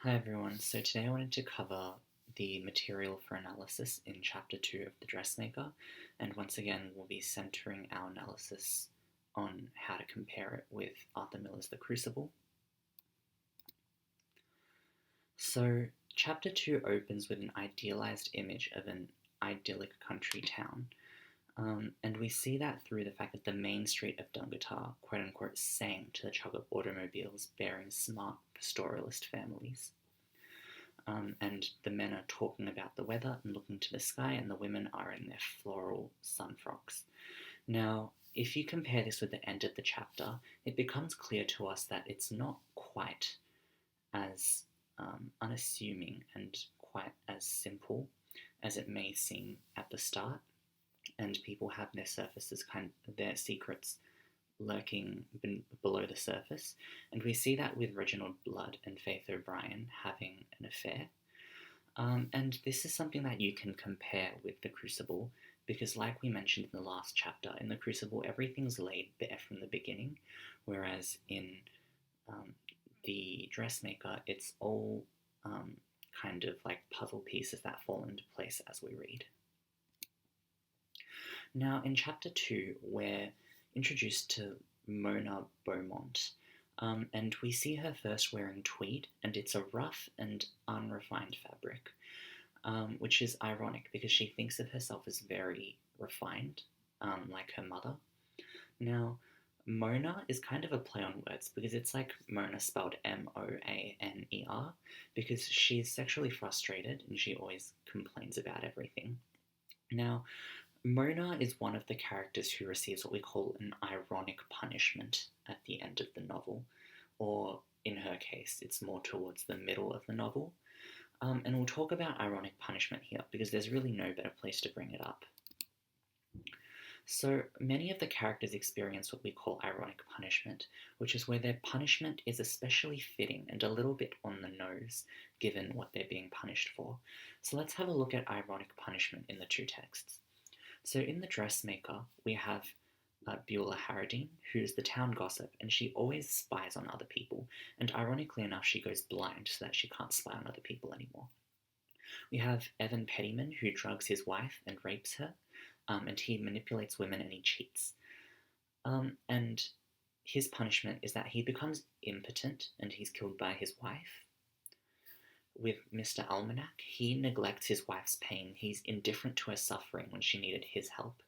Hi everyone, so today I wanted to cover the material for analysis in Chapter 2 of the Dressmaker, and once again we'll be centering our analysis on how to compare it with Arthur Miller's The Crucible. So Chapter 2 opens with an idealized image of an idyllic country town, and we see that through the fact that the main street of Dungatar quote-unquote sang to the chug of automobiles bearing smart pastoralist families. And the men are talking about the weather and looking to the sky, and the women are in their floral sun frocks. Now, if you compare this with the end of the chapter, it becomes clear to us that it's not quite as unassuming and quite as simple as it may seem at the start, and people have their surfaces, their secrets lurking below the surface, and we see that with Reginald Blood and Faith O'Brien having an affair. And this is something that you can compare with The Crucible, because like we mentioned in the last chapter, in The Crucible everything's laid bare from the beginning, whereas in the Dressmaker it's all kind of like puzzle pieces that fall into place as we read. Now in Chapter 2 we're introduced to Mona Beaumont, and we see her first wearing tweed, and it's a rough and unrefined fabric, which is ironic because she thinks of herself as very refined, like her mother. Now, Mona is kind of a play on words because it's like Mona spelled Moaner, because she's sexually frustrated and she always complains about everything. Now, Mona is one of the characters who receives what we call an ironic punishment at the end of the novel, or in her case, it's more towards the middle of the novel. And we'll talk about ironic punishment here because there's really no better place to bring it up. So many of the characters experience what we call ironic punishment, which is where their punishment is especially fitting and a little bit on the nose given what they're being punished for. So let's have a look at ironic punishment in the two texts. So in The Dressmaker, we have Beulah Harradine, who's the town gossip, and she always spies on other people, and ironically enough, she goes blind so that she can't spy on other people anymore. We have Evan Pettyman, who drugs his wife and rapes her, and he manipulates women and he cheats. And his punishment is that he becomes impotent and he's killed by his wife. With Mr. Almanac, he neglects his wife's pain. He's indifferent to her suffering when she needed his help.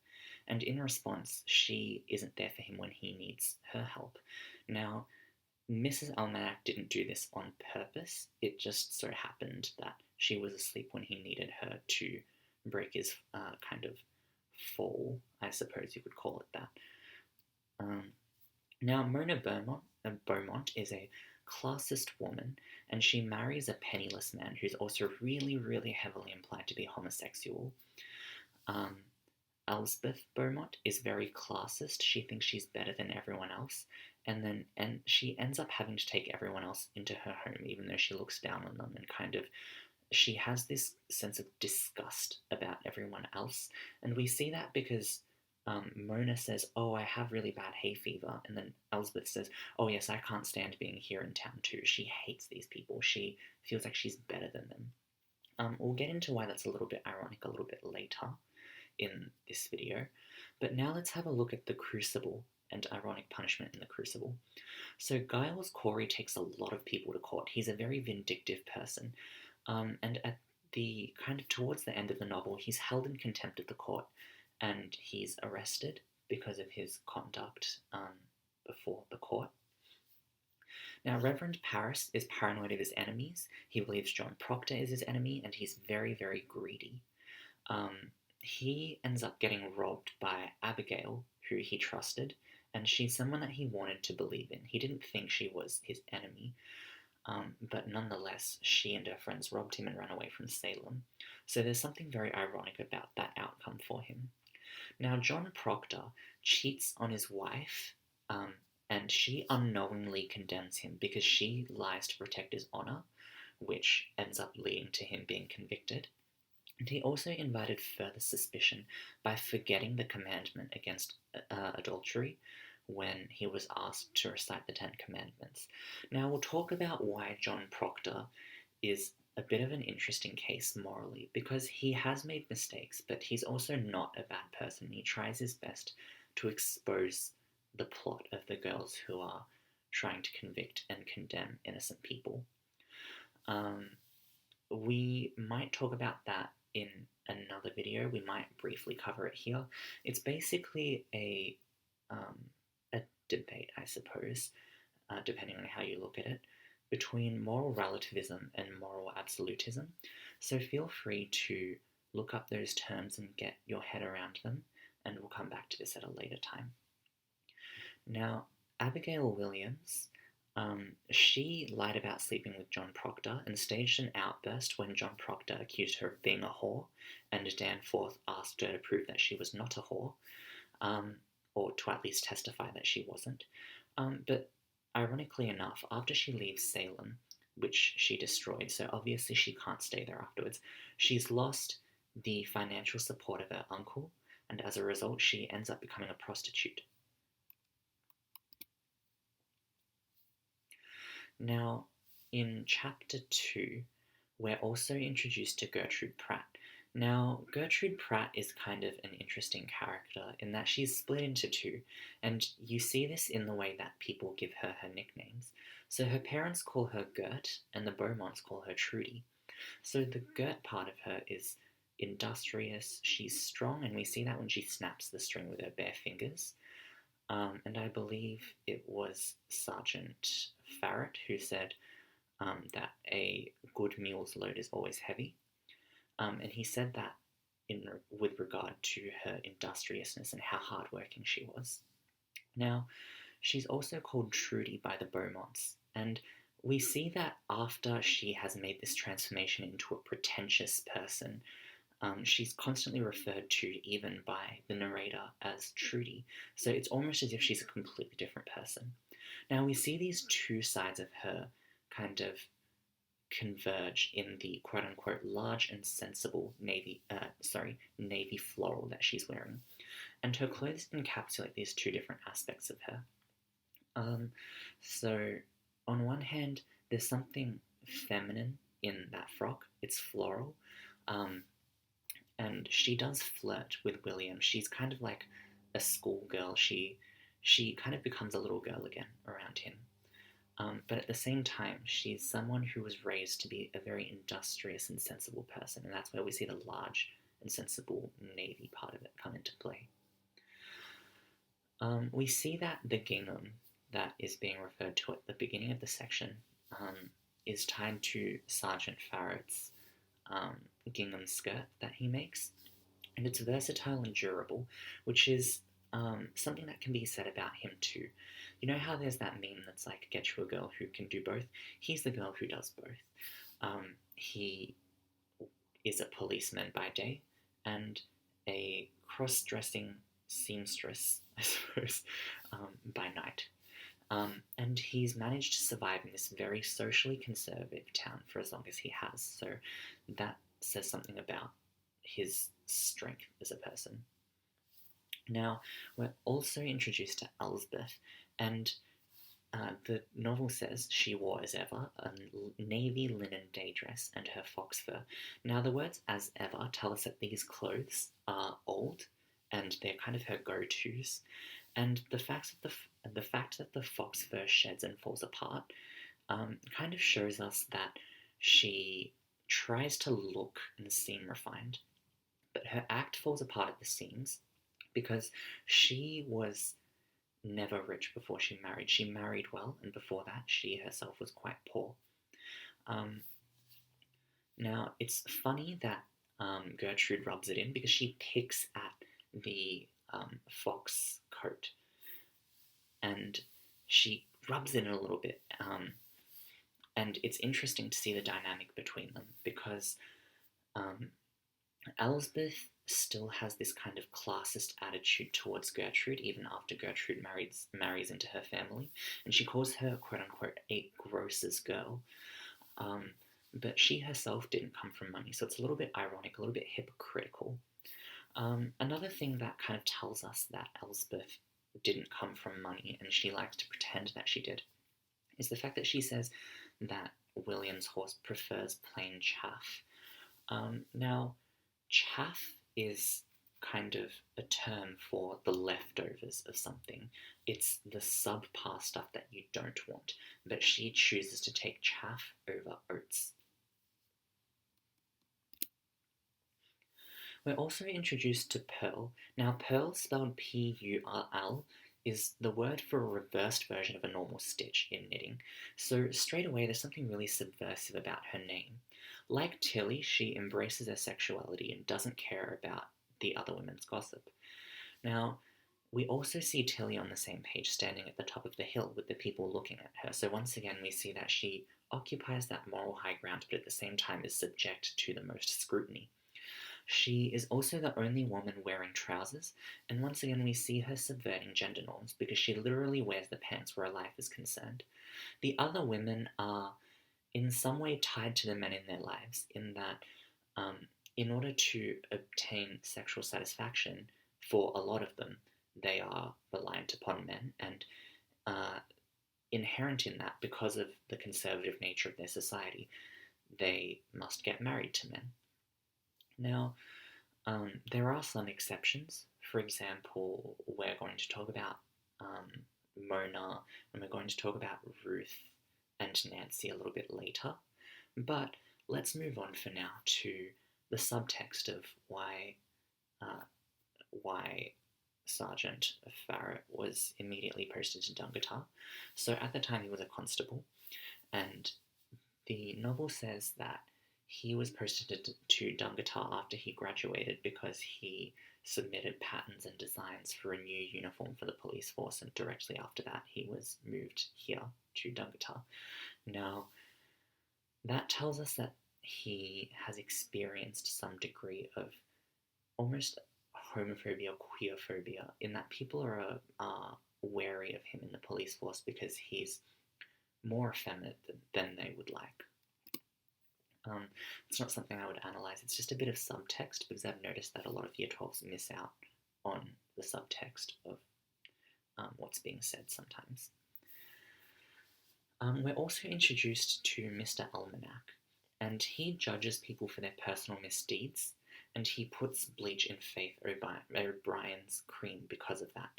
And in response, she isn't there for him when he needs her help. Now, Mrs. Almanac didn't do this on purpose. It just so happened that she was asleep when he needed her to break his kind of fall, I suppose you could call it that. Now, Mona Beaumont is a classist woman, and she marries a penniless man who's also really, really heavily implied to be homosexual. Elspeth Beaumont is very classist. She thinks she's better than everyone else, and she ends up having to take everyone else into her home, even though she looks down on them, and she has this sense of disgust about everyone else, and we see that because Mona says, "Oh, I have really bad hay fever," and then Elspeth says, "Oh yes, I can't stand being here in town too." She hates these people. She feels like she's better than them. We'll get into why that's a little bit ironic a little bit later in this video, but now let's have a look at The Crucible and ironic punishment in The Crucible. So Giles Corey takes a lot of people to court. He's a very vindictive person, and at the kind of towards the end of the novel, he's held in contempt of the court, and he's arrested because of his conduct before the court. Now, Reverend Paris is paranoid of his enemies. He believes John Proctor is his enemy, and he's very, very greedy. He ends up getting robbed by Abigail, who he trusted, and she's someone that he wanted to believe in. He didn't think she was his enemy, but nonetheless, she and her friends robbed him and ran away from Salem. So there's something very ironic about that outcome for him. Now, John Proctor cheats on his wife, and she unknowingly condemns him because she lies to protect his honour, which ends up leading to him being convicted. And he also invited further suspicion by forgetting the commandment against adultery when he was asked to recite the Ten Commandments. Now, we'll talk about why John Proctor is a bit of an interesting case morally because he has made mistakes, but he's also not a bad person. He tries his best to expose the plot of the girls who are trying to convict and condemn innocent people. We might talk about that in another video. We might briefly cover it here. It's basically a debate, I suppose, depending on how you look at it, between moral relativism and moral absolutism. So feel free to look up those terms and get your head around them, and we'll come back to this at a later time. Now, Abigail Williams, she lied about sleeping with John Proctor and staged an outburst when John Proctor accused her of being a whore, and Danforth asked her to prove that she was not a whore, or to at least testify that she wasn't. But ironically enough, after she leaves Salem, which she destroyed, so obviously she can't stay there afterwards, she's lost the financial support of her uncle, and as a result, she ends up becoming a prostitute. Now, in Chapter 2, we're also introduced to Gertrude Pratt. Now, Gertrude Pratt is kind of an interesting character in that she's split into two, and you see this in the way that people give her nicknames. So her parents call her Gert, and the Beaumonts call her Trudy. So the Gert part of her is industrious, she's strong, and we see that when she snaps the string with her bare fingers. And I believe it was Sergeant Farratt who said that a good mule's load is always heavy. And he said that with regard to her industriousness and how hardworking she was. Now, she's also called Trudy by the Beaumonts, and we see that after she has made this transformation into a pretentious person, she's constantly referred to, even by the narrator, as Trudy. So it's almost as if she's a completely different person. Now we see these two sides of her kind of converge in the quote-unquote large and sensible navy floral that she's wearing. And her clothes encapsulate these two different aspects of her. So on one hand, there's something feminine in that frock. It's floral. And she does flirt with William. She's kind of like a schoolgirl. She kind of becomes a little girl again around him. But at the same time, she's someone who was raised to be a very industrious and sensible person, and that's where we see the large and sensible navy part of it come into play. We see that the gingham that is being referred to at the beginning of the section is tied to Sergeant Farratt's gingham skirt that he makes, and it's versatile and durable, which is something that can be said about him too. You know how there's that meme that's like, get you a girl who can do both? He's the girl who does both. He is a policeman by day and a cross-dressing seamstress, I suppose, by night. And he's managed to survive in this very socially conservative town for as long as he has, so that says something about his strength as a person. Now, we're also introduced to Elsbeth, and the novel says she wore as ever a navy linen day dress and her fox fur. Now, the words as ever tell us that these clothes are old, and they're kind of her go-tos. And the fact that the fox fur sheds and falls apart kind of shows us that she tries to look and seem refined, but her act falls apart at the seams because she was never rich before she married. She married well, and before that she herself was quite poor. Now, it's funny that Gertrude rubs it in because she picks at the fox coat and she rubs it in a little bit, and it's interesting to see the dynamic between them because Elsbeth still has this kind of classist attitude towards Gertrude even after Gertrude marries into her family, and she calls her quote-unquote a grocer's girl, but she herself didn't come from money, so it's a little bit ironic, a little bit hypocritical. Another thing that kind of tells us that Elsbeth didn't come from money and she likes to pretend that she did is the fact that she says that William's horse prefers plain chaff. Now, chaff is kind of a term for the leftovers of something. It's the subpar stuff that you don't want, but she chooses to take chaff over oats. We're also introduced to purl. Now, purl, spelled P-U-R-L, is the word for a reversed version of a normal stitch in knitting. So straight away, there's something really subversive about her name. Like Tilly, she embraces her sexuality and doesn't care about the other women's gossip. Now, we also see Tilly on the same page standing at the top of the hill with the people looking at her. So once again, we see that she occupies that moral high ground, but at the same time is subject to the most scrutiny. She is also the only woman wearing trousers, and once again we see her subverting gender norms because she literally wears the pants where her life is concerned. The other women are in some way tied to the men in their lives, in that in order to obtain sexual satisfaction, for a lot of them, they are reliant upon men, and inherent in that, because of the conservative nature of their society, they must get married to men. Now, there are some exceptions. For example, we're going to talk about Mona, and we're going to talk about Ruth and Nancy a little bit later. But let's move on for now to the subtext of why Sergeant Farrett was immediately posted to Dungatar. So at the time he was a constable, and the novel says that he was posted to Dungatar after he graduated because he submitted patterns and designs for a new uniform for the police force, and directly after that he was moved here to Dungatar. Now, that tells us that he has experienced some degree of almost homophobia or queerphobia, in that people are wary of him in the police force because he's more effeminate than they would like. It's not something I would analyse, it's just a bit of subtext, because I've noticed that a lot of Year 12s miss out on the subtext of what's being said sometimes. We're also introduced to Mr. Almanac, and he judges people for their personal misdeeds, and he puts bleach in Faith O'Brien's cream because of that.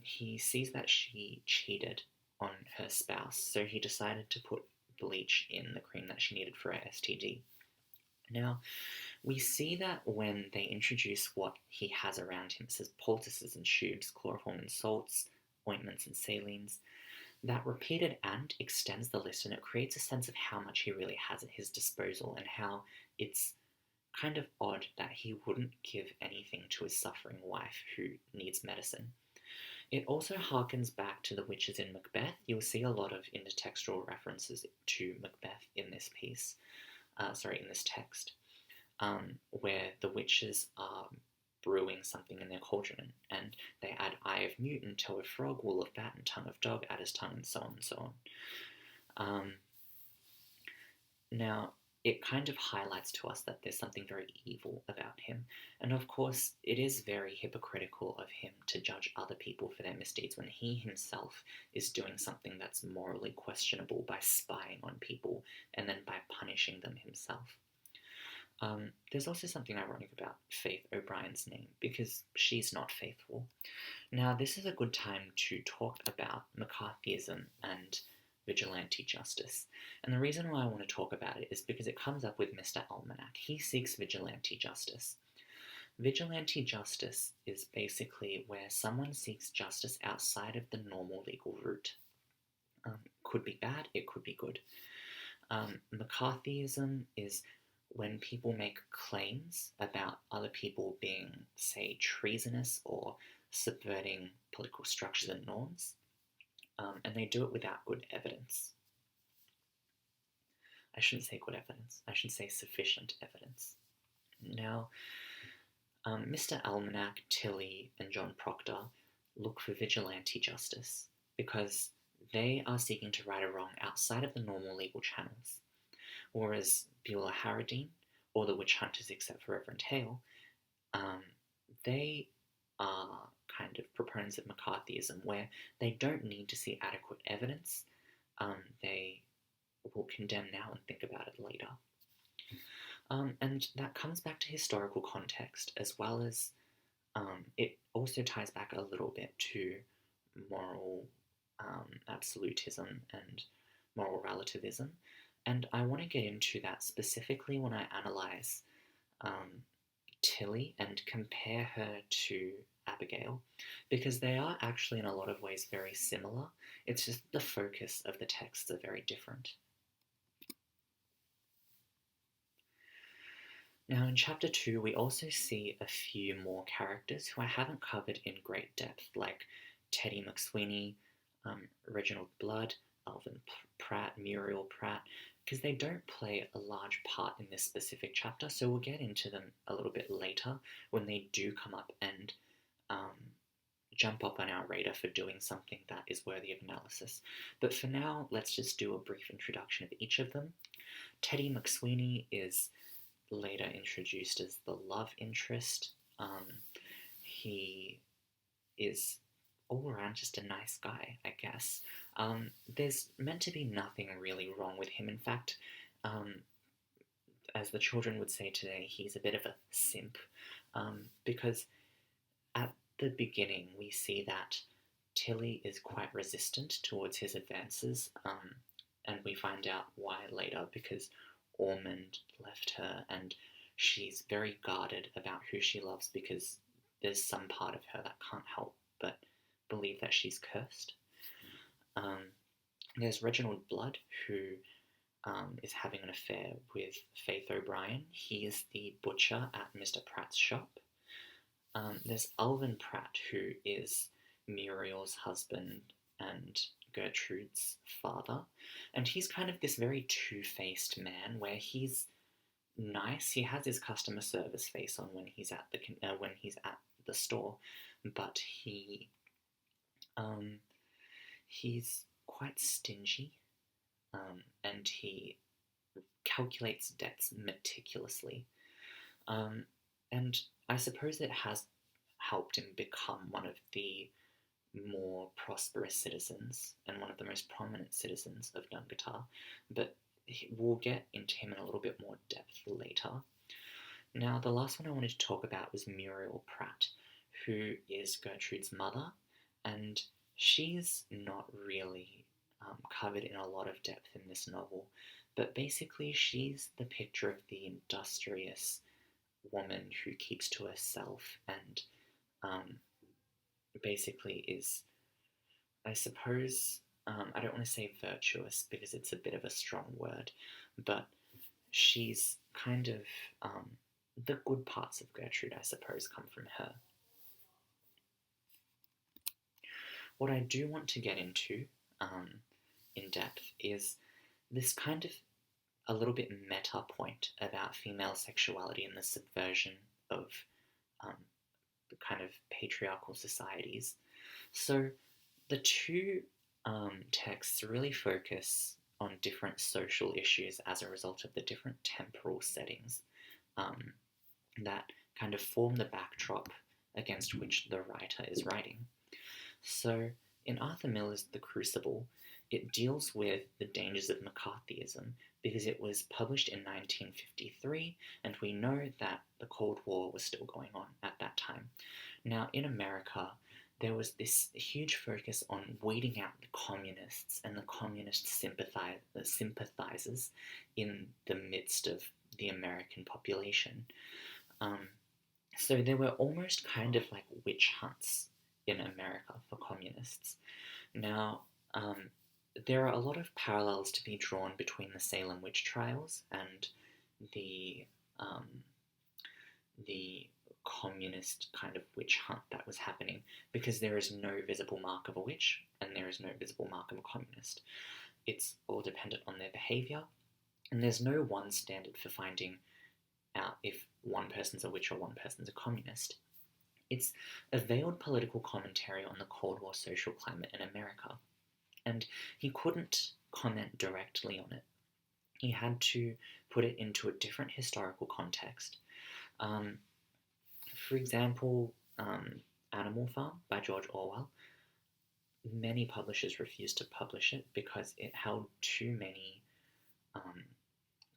He sees that she cheated on her spouse, so he decided to put bleach in the cream that she needed for her STD. Now, we see that when they introduce what he has around him, it says poultices and tubes, chloroform and salts, ointments and salines. That repeated "and" extends the list, and it creates a sense of how much he really has at his disposal, and how it's kind of odd that he wouldn't give anything to his suffering wife who needs medicine. It also harkens back to the witches in Macbeth. You'll see a lot of intertextual references to Macbeth in this piece, in this text, where the witches are brewing something in their cauldron, and they add eye of newt, toe of frog, wool of bat, and tongue of dog, adder's tongue, and so on and so on. Now, it kind of highlights to us that there's something very evil about him, and of course it is very hypocritical of him to judge other people for their misdeeds when he himself is doing something that's morally questionable by spying on people and then by punishing them himself. There's also something ironic about Faith O'Brien's name, because she's not faithful. Now, this is a good time to talk about McCarthyism and vigilante justice. And the reason why I want to talk about it is because it comes up with Mr. Almanac. He seeks vigilante justice. Vigilante justice is basically where someone seeks justice outside of the normal legal route. Could be bad, it could be good. McCarthyism is when people make claims about other people being, say, treasonous or subverting political structures and norms, and they do it without good evidence. I shouldn't say good evidence, I should say sufficient evidence. Now, Mr. Almanac, Tilly, and John Proctor look for vigilante justice because they are seeking to right a wrong outside of the normal legal channels. Whereas Beulah Harradine, or the witch hunters except for Reverend Hale, they are kind of proponents of McCarthyism, where they don't need to see adequate evidence. They will condemn now and think about it later. And that comes back to historical context, as well as it also ties back a little bit to moral absolutism and moral relativism. And I want to get into that specifically when I analyze Tilly and compare her to Abigail, because they are actually in a lot of ways very similar. It's just the focus of the texts are very different. Now, in Chapter 2, we also see a few more characters who I haven't covered in great depth, like Teddy McSweeney, Reginald Blood, Alvin Pratt, Muriel Pratt, because they don't play a large part in this specific chapter, so we'll get into them a little bit later when they do come up and jump up on our radar for doing something that is worthy of analysis. But for now, let's just do a brief introduction of each of them. Teddy McSweeney is later introduced as the love interest. He is all around just a nice guy, I guess. There's meant to be nothing really wrong with him. In fact, as the children would say today, he's a bit of a simp, because at the beginning we see that Tilly is quite resistant towards his advances, and we find out why later, because Ormond left her and she's very guarded about who she loves because there's some part of her that can't help but believe that she's cursed. There's Reginald Blood, who is having an affair with Faith O'Brien. He is the butcher at Mr. Pratt's shop. There's Alvin Pratt, who is Muriel's husband and Gertrude's father, and he's kind of this very two-faced man where he's nice. He has his customer service face on when he's at the store, but he's quite stingy, and he calculates debts meticulously, and I suppose it has helped him become one of the more prosperous citizens and one of the most prominent citizens of Dungatar, but we'll get into him in a little bit more depth later. Now, the last one I wanted to talk about was Muriel Pratt, who is Gertrude's mother, and she's not really covered in a lot of depth in this novel, but basically she's the picture of the industrious woman who keeps to herself and basically is, I suppose, I don't want to say virtuous because it's a bit of a strong word, but she's kind of, the good parts of Gertrude, I suppose, come from her. What I do want to get into in depth is this kind of a little bit meta point about female sexuality and the subversion of the kind of patriarchal societies. So the two texts really focus on different social issues as a result of the different temporal settings that kind of form the backdrop against which the writer is writing. So in Arthur Miller's The Crucible, it deals with the dangers of McCarthyism because it was published in 1953, and we know that the Cold War was still going on at that time. Now, in America, there was this huge focus on weeding out the communists and the communist sympathizers in the midst of the American population. So there were almost kind of like witch hunts in America for communists. Now, there are a lot of parallels to be drawn between the Salem witch trials and the communist kind of witch hunt that was happening, because there is no visible mark of a witch and there is no visible mark of a communist. It's all dependent on their behaviour, and there's no one standard for finding out if one person's a witch or one person's a communist. It's a veiled political commentary on the Cold War social climate in America, and he couldn't comment directly on it. He had to put it into a different historical context. For example, Animal Farm by George Orwell, many publishers refused to publish it because it held too many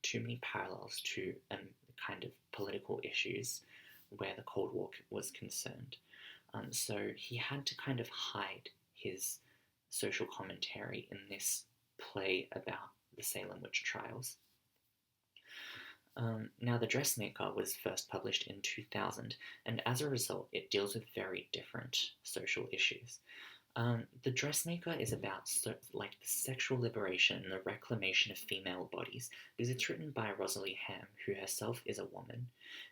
too many parallels to kind of political issues where the Cold War was concerned. So he had to kind of hide his social commentary in this play about the Salem witch trials. Now, The Dressmaker was first published in 2000, and as a result, it deals with very different social issues. The Dressmaker is about the sexual liberation and the reclamation of female bodies, because it's written by Rosalie Ham, who herself is a woman,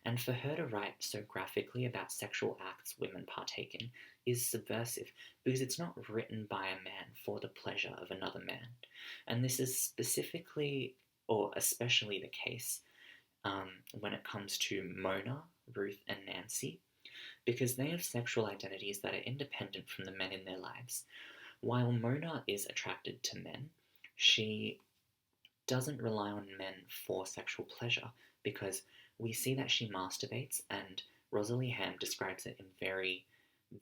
and for her to write so graphically about sexual acts women partake in is subversive, because it's not written by a man for the pleasure of another man. And this is specifically, or especially the case, when it comes to Mona, Ruth, and Nancy, because they have sexual identities that are independent from the men in their lives. While Mona is attracted to men, she doesn't rely on men for sexual pleasure, because we see that she masturbates, and Rosalie Ham describes it in very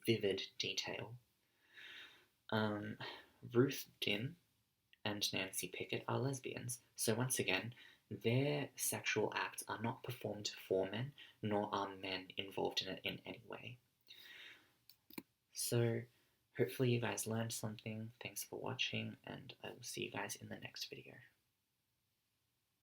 vivid detail. Ruth Dim and Nancy Pickett are lesbians, so once again, their sexual acts are not performed for men, nor are men involved in it in any way. So, hopefully you guys learned something. Thanks for watching, and I will see you guys in the next video.